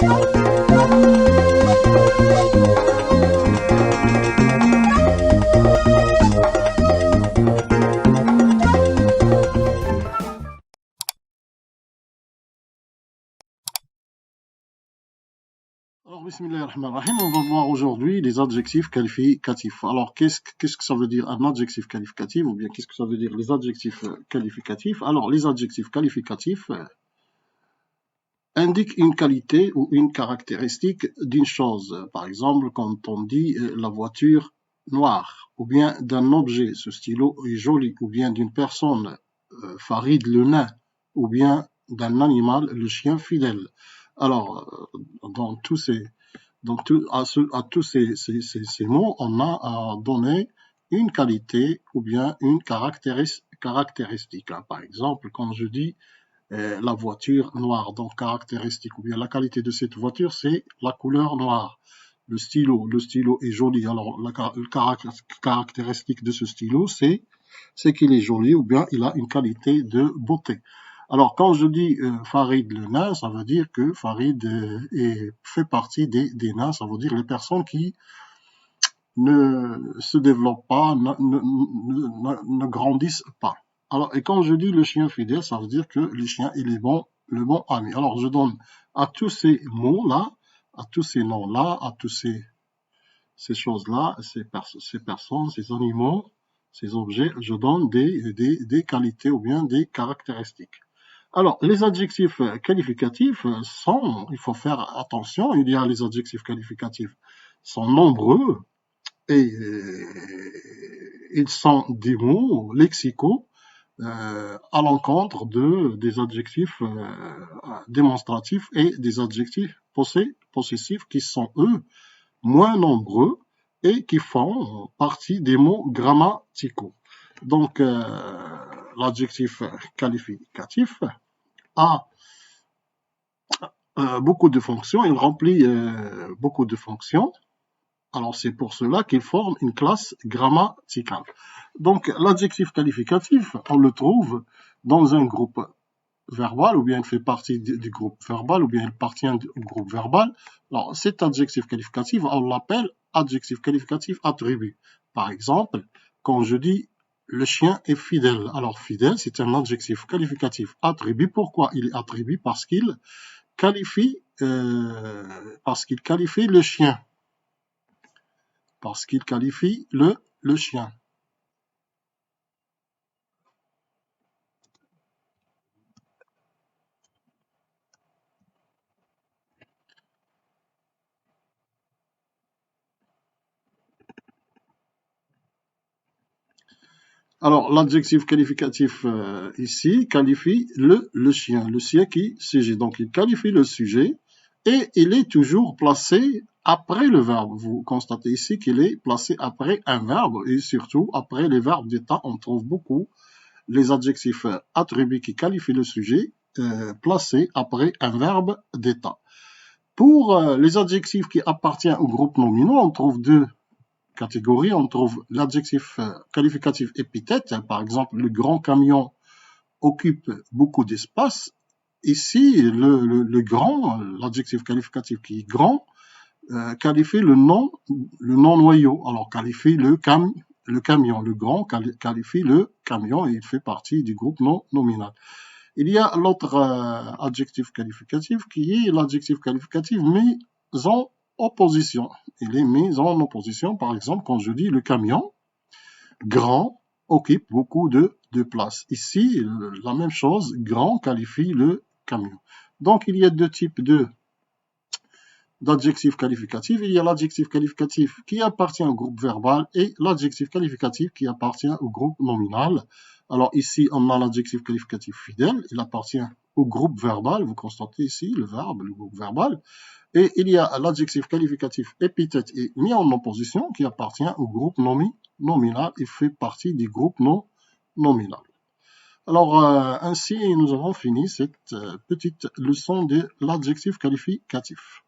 Alors, bismillahirrahmanirrahim, on va voir aujourd'hui les adjectifs qualificatifs. Alors, qu'est-ce que ça veut dire un adjectif qualificatif ou bien qu'est-ce que ça veut dire les adjectifs qualificatifs? Alors, les adjectifs qualificatifs indiquent une qualité ou une caractéristique d'une chose. Par exemple, quand on dit la voiture noire ou bien d'un objet, ce stylo est joli, ou bien d'une personne, Farid le nain, ou bien d'un animal, le chien fidèle. Alors, dans tous ces à tous ces mots, on a à donner une qualité ou bien une caractéristique. Par exemple, quand je dis la voiture noire, donc caractéristique, ou bien la qualité de cette voiture, c'est la couleur noire. Le stylo est joli. Alors, la caractéristique de ce stylo, c'est qu'il est joli ou bien il a une qualité de beauté. Alors, quand je dis Farid le nain, ça veut dire que Farid fait partie des nains, ça veut dire les personnes qui ne se développent pas, ne grandissent pas. Alors, et quand je dis le chien fidèle, ça veut dire que le chien est le bon ami. Alors, je donne à tous ces mots-là, à tous ces noms-là, à tous ces choses-là, ces personnes, ces animaux, ces objets, je donne des qualités ou bien des caractéristiques. Alors, les adjectifs qualificatifs sont, il faut faire attention, il y a les adjectifs qualificatifs sont nombreux et ils sont des mots lexicaux à l'encontre des adjectifs démonstratifs et des adjectifs possessifs qui sont, eux, moins nombreux et qui font partie des mots grammaticaux. Donc, l'adjectif qualificatif a beaucoup de fonctions, il remplit beaucoup de fonctions. Alors, c'est pour cela qu'il forme une classe grammaticale. Donc, l'adjectif qualificatif, on le trouve dans un groupe verbal, ou bien il fait partie du groupe verbal, ou bien il appartient au groupe verbal. Alors, cet adjectif qualificatif, on l'appelle adjectif qualificatif attribut. Par exemple, quand je dis le chien est fidèle. Alors, fidèle, c'est un adjectif qualificatif attribut. Pourquoi il est attribut? Parce qu'il qualifie le chien. Parce qu'il qualifie le chien. Alors, l'adjectif qualificatif ici qualifie le chien qui sujet. Donc, il qualifie le sujet et il est toujours placé après le verbe. Vous constatez ici qu'il est placé après un verbe et surtout après les verbes d'état, on trouve beaucoup les adjectifs attributs qui qualifient le sujet placés après un verbe d'état. Pour les adjectifs qui appartiennent au groupe nominaux, on trouve deux catégorie, on trouve l'adjectif qualificatif épithète. Par exemple, le grand camion occupe beaucoup d'espace. Ici, le grand, l'adjectif qualificatif qui est grand, qualifie le nom noyau. Alors, qualifie le camion. Le grand qualifie le camion et il fait partie du groupe non nominal. Il y a l'autre adjectif qualificatif qui est l'adjectif qualificatif mis en opposition. Il est mis en opposition, par exemple, quand je dis le camion, grand, occupe beaucoup de place. Ici, la même chose, grand qualifie le camion. Donc, il y a deux types d'adjectifs qualificatifs. Il y a l'adjectif qualificatif qui appartient au groupe verbal et l'adjectif qualificatif qui appartient au groupe nominal. Alors ici, on a l'adjectif qualificatif fidèle, il appartient au groupe verbal, vous constatez ici le verbe, le groupe verbal. Et il y a l'adjectif qualificatif épithète et mis en opposition qui appartient au groupe nominal et fait partie du groupe non nominal. Alors, ainsi, nous avons fini cette petite leçon de l'adjectif qualificatif.